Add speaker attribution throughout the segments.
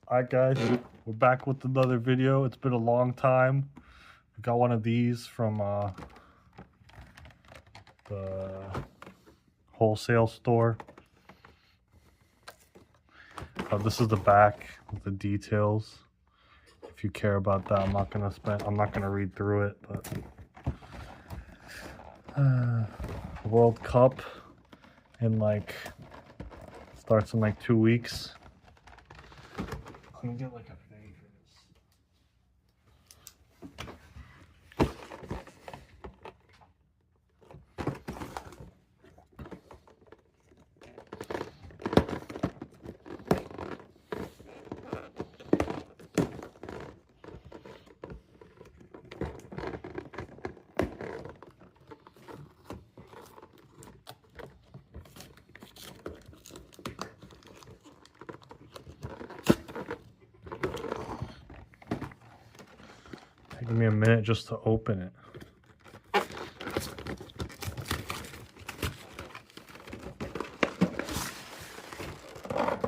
Speaker 1: Alright guys, we're back with another video. It's been a long time. We got one of these from the wholesale store. This is the back with the details. If you care about that, I'm not gonna read through it, but World Cup starts in like 2 weeks. Let me get like a thing for this. Taking me a minute just to open it.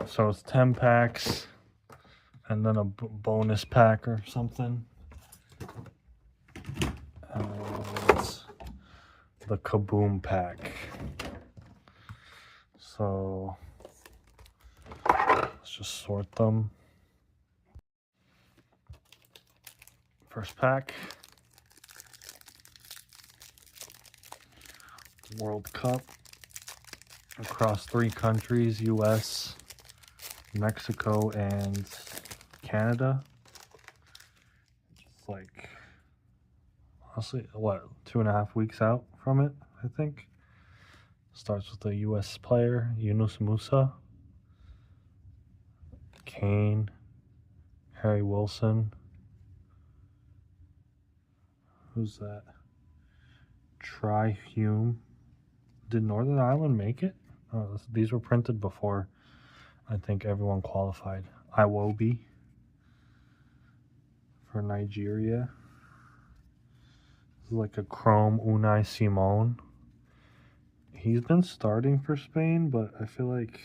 Speaker 1: So it's 10 packs and then a bonus pack or something. It's the Kaboom pack. So let's just sort them. First pack, World Cup across 3 countries, US, Mexico, and Canada. Just like, honestly, what, 2.5 weeks out from it, I think. Starts with a US player, Yunus Musa, Kane, Harry Wilson. Who's that? Hume. Did Northern Ireland make it? Oh, these were printed before I think everyone qualified. Iwobi for Nigeria. This is like a chrome Unai Simon. He's been starting for Spain, but I feel like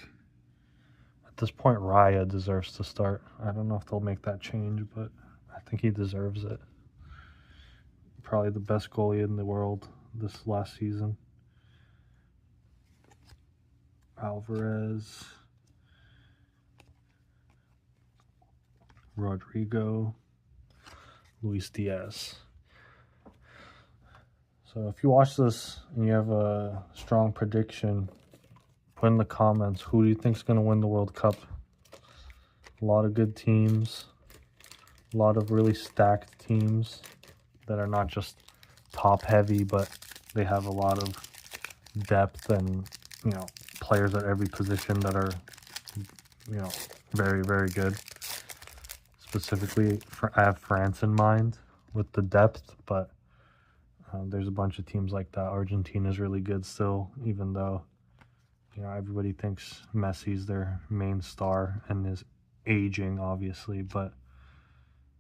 Speaker 1: at this point Raya deserves to start. I don't know if they'll make that change, but I think he deserves it. Probably the best goalie in the world this last season. Alvarez, Rodrigo, Luis Diaz. So if you watch this and you have a strong prediction, put in the comments, who do you think is going to win the World Cup? A lot of good teams, a lot of really stacked teams that are not just top heavy, but they have a lot of depth and, you know, players at every position that are, you know, very, very good. Specifically, I have France in mind with the depth, but there's a bunch of teams like that. Argentina is really good still, even though, you know, everybody thinks Messi's their main star and is aging, obviously, but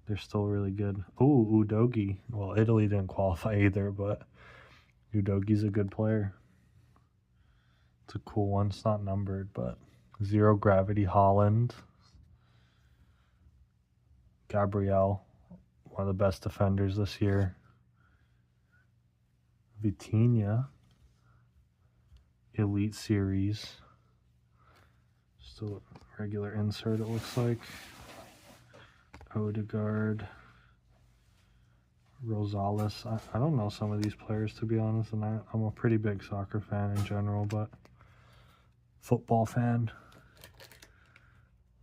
Speaker 1: they're still really good. Oh, Udogi. Well, Italy didn't qualify either, but Udogi's a good player. It's a cool one. It's not numbered, but Zero Gravity Holland. Gabriel, one of the best defenders this year. Vitinha, Elite Series. Still a regular insert, it looks like. Odegaard, Rosales. I don't know some of these players, to be honest, and I'm a pretty big soccer fan in general, but football fan.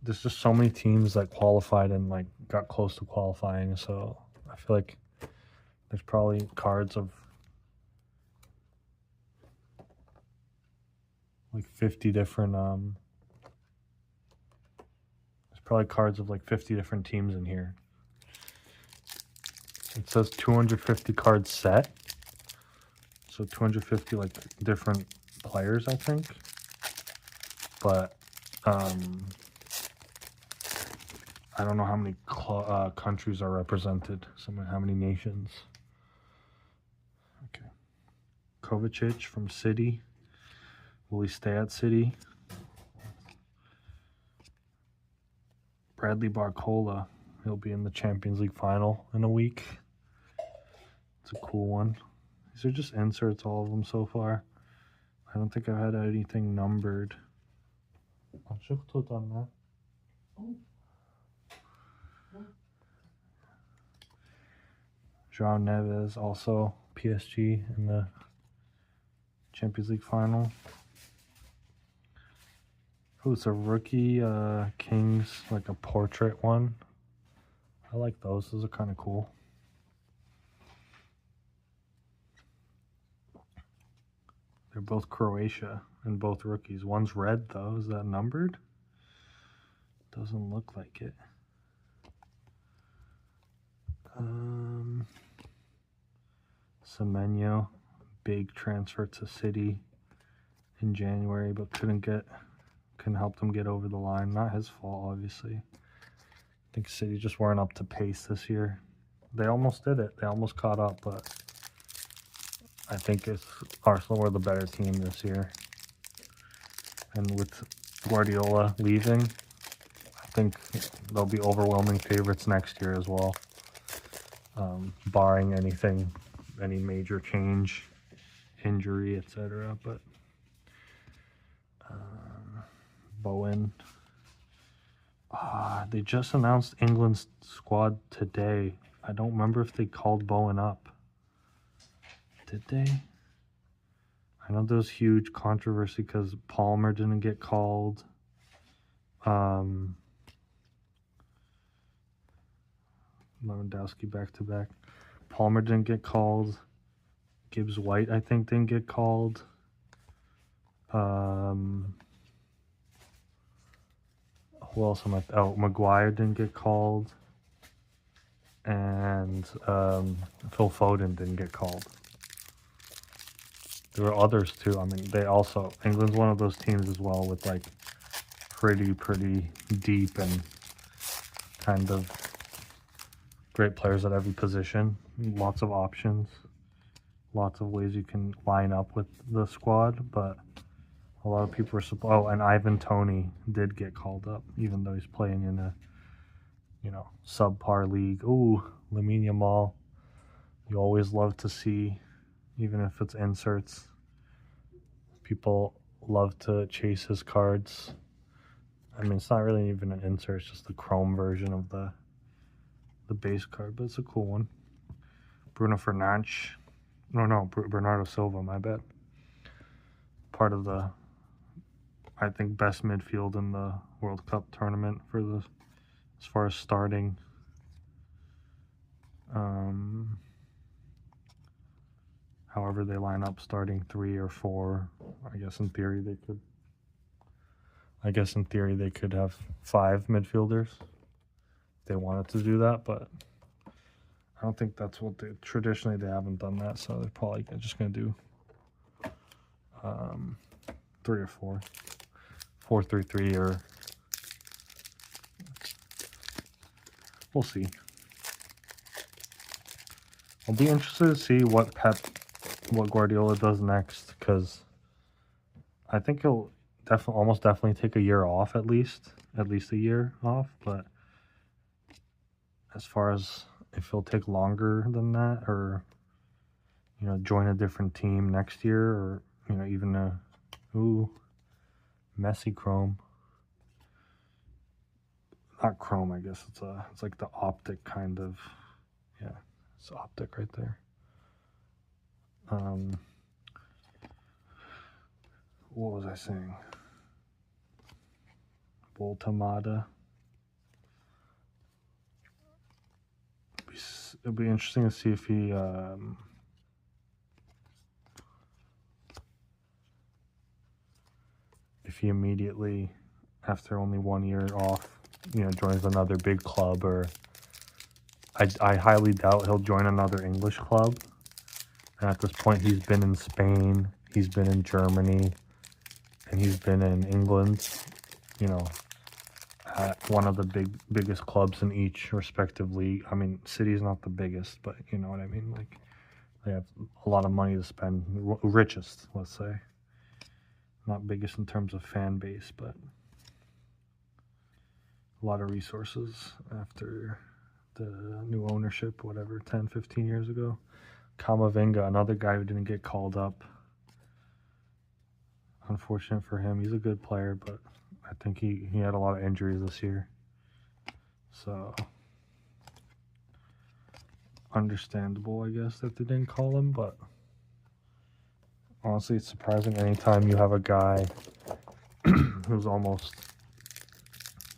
Speaker 1: There's just so many teams that qualified and like got close to qualifying, so I feel like there's probably cards of like 50 different there's probably cards of like 50 different teams in here. It says 250 card set, so 250 like different players, I think, but I don't know how many countries are represented, how many nations. Okay. Kovacic from City. Will he stay at City? Bradley Barcola. He'll be in the Champions League final in a week. It's a cool one. These are just inserts, all of them so far. I don't think I've had anything numbered. João Neves, also PSG in the Champions League final. Oh, it's a rookie Kings, like a portrait one. I like those. Those are kind of cool. They're both Croatia and both rookies. One's red, though. Is that numbered? Doesn't look like it. Semenyo, big transfer to City in January, but couldn't help them get over the line. Not his fault, obviously. I think City just weren't up to pace this year. They almost did it. They almost caught up, but I think Arsenal were the better team this year. And with Guardiola leaving, I think they'll be overwhelming favorites next year as well. Barring any major change, injury, etc. But Bowen. They just announced England's squad today. I don't remember if they called Bowen up. Did they? I know there was huge controversy because Palmer didn't get called. Lewandowski back-to-back. Palmer didn't get called. Gibbs White, I think, didn't get called. Who else am I? Maguire didn't get called. And Phil Foden didn't get called. There were others too. I mean, England's one of those teams as well with like pretty deep and kind of great players at every position. Lots of options. Lots of ways you can line up with the squad, but a lot of people are and Ivan Toney did get called up, even though he's playing in a, subpar league. Ooh, Lamine Yamal. You always love to see, even if it's inserts. People love to chase his cards. I mean, it's not really even an insert, it's just the chrome version of the base card, but it's a cool one. Bruno Fernandes. Bernardo Silva, my bad. Part of the, I think, best midfield in the World Cup tournament as far as starting. However they line up, starting 3 or 4. I guess in theory they could have 5 midfielders if they wanted to do that, but I don't think that's what traditionally they haven't done that, so they're probably just going to do 3 or 4. 4-3-3, or we'll see. I'll be interested to see what Guardiola does next, because I think he'll almost definitely take a year off, at least a year off. But as far as if he'll take longer than that, or join a different team next year, or even Messi chrome. Not chrome, I guess it's like the optic kind of. Yeah, it's optic right there. What was I saying? Voltamada. It'll be interesting to see if he immediately, after only 1 year off, joins another big club, or I highly doubt he'll join another English club. And at this point, he's been in Spain, he's been in Germany, and he's been in England, at one of the biggest clubs in each respective league. I mean, City's not the biggest, but you know what I mean? Like, they have a lot of money to spend. Richest, let's say. Not biggest in terms of fan base, but a lot of resources after the new ownership, whatever, 10, 15 years ago. Kamavinga, another guy who didn't get called up. Unfortunate for him. He's a good player, but I think he had a lot of injuries this year. So, understandable, I guess, that they didn't call him, but honestly, it's surprising anytime you have a guy who's almost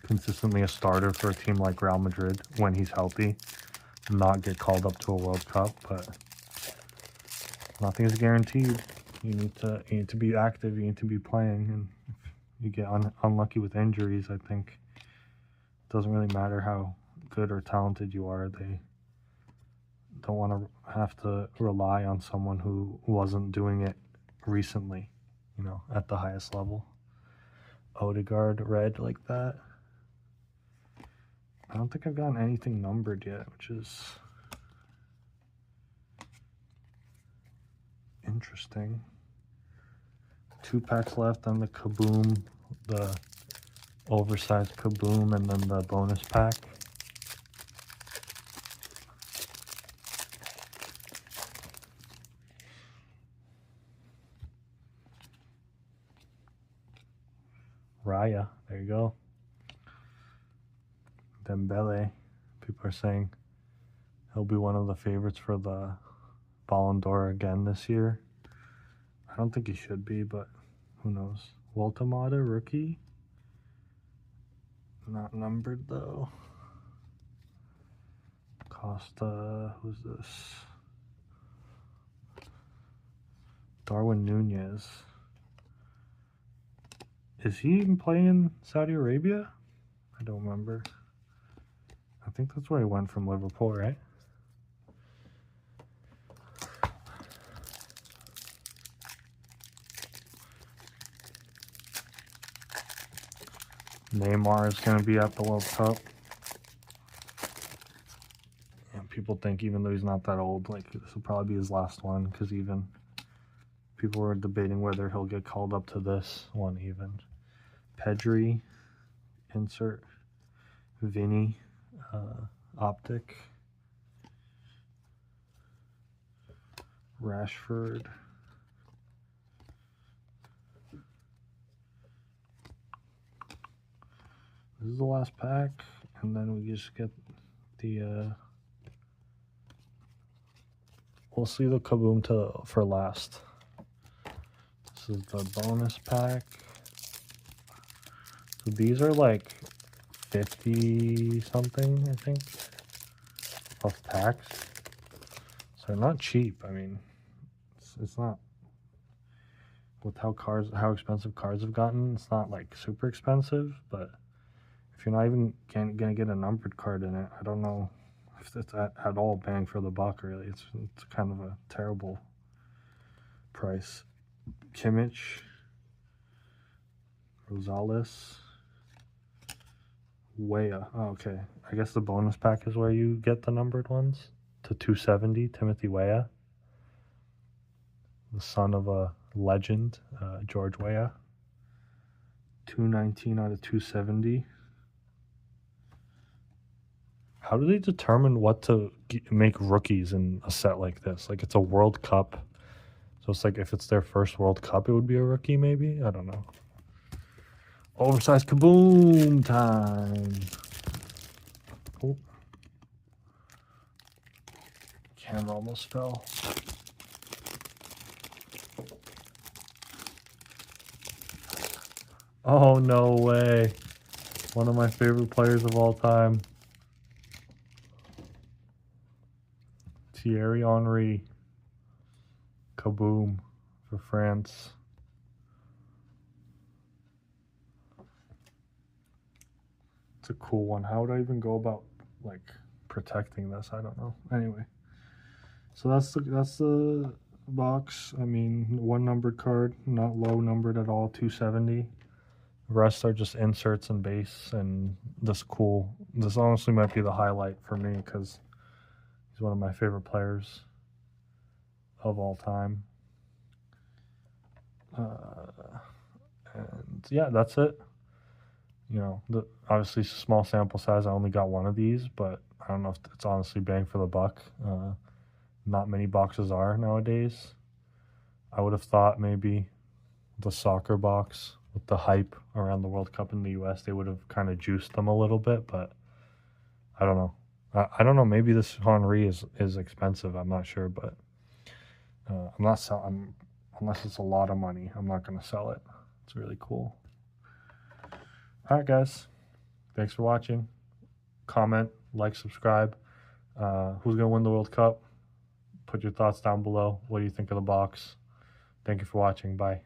Speaker 1: consistently a starter for a team like Real Madrid when he's healthy, not get called up to a World Cup, but nothing is guaranteed. You need to be active, you need to be playing, and if you get unlucky with injuries, I think it doesn't really matter how good or talented you are. They don't want to have to rely on someone who wasn't doing it recently, at the highest level. Odegaard red like that. I don't think I've gotten anything numbered yet, which is interesting. 2 packs left on the Kaboom, the oversized Kaboom, and then the bonus pack. Raya, there you go. Dembele, people are saying he'll be one of the favorites for the Ballon d'Or again this year. I don't think he should be, but who knows. Waltemada, rookie. Not numbered, though. Costa, who's this? Darwin Nunez. Is he even playing in Saudi Arabia? I don't remember. I think that's where he went from Liverpool, right? Neymar is going to be at the World Cup. And people think even though he's not that old, like this will probably be his last one, because even people were debating whether he'll get called up to this one even. Pedri, insert. Vinny, optic. Rashford. This is the last pack, and then we just get the we'll see the Kaboom for last. This is the bonus pack. So these are like 50 something, I think, plus tax. So they're not cheap. I mean, it's not, with how expensive cards have gotten, it's not like super expensive, but if you're not even gonna get a numbered card in it, I don't know if it's at all bang for the buck, really. It's kind of a terrible price. Kimmich, Rosales, Weah. Oh, okay. I guess the bonus pack is where you get the numbered ones. To 270, Timothy Weah, the son of a legend, George Weah. 219 out of 270. How do they determine what to make rookies in a set like this? Like, it's a World Cup. So it's like if it's their first World Cup, it would be a rookie maybe? I don't know. Oversized Kaboom time. Oh. Camera almost fell. Oh, no way. One of my favorite players of all time. Thierry Henry. Kaboom for France. It's a cool one. How would I even go about like protecting this? I don't know. Anyway, so that's the box. I mean, one numbered card, not low numbered at all. 270. The rest are just inserts and base, and this honestly might be the highlight for me because he's one of my favorite players of all time. And yeah, that's it. you know, obviously it's a small sample size. I only got one of these, but I don't know if it's honestly bang for the buck. Not many boxes are nowadays. I would have thought maybe the soccer box with the hype around the World Cup in the US, they would have kind of juiced them a little bit, but I don't know. I don't know. Maybe this Henry is expensive. I'm not sure, but I'm not selling unless it's a lot of money. I'm not going to sell it. It's really cool. All right, guys. Thanks for watching. Comment, like, subscribe. Who's going to win the World Cup? Put your thoughts down below. What do you think of the box? Thank you for watching. Bye.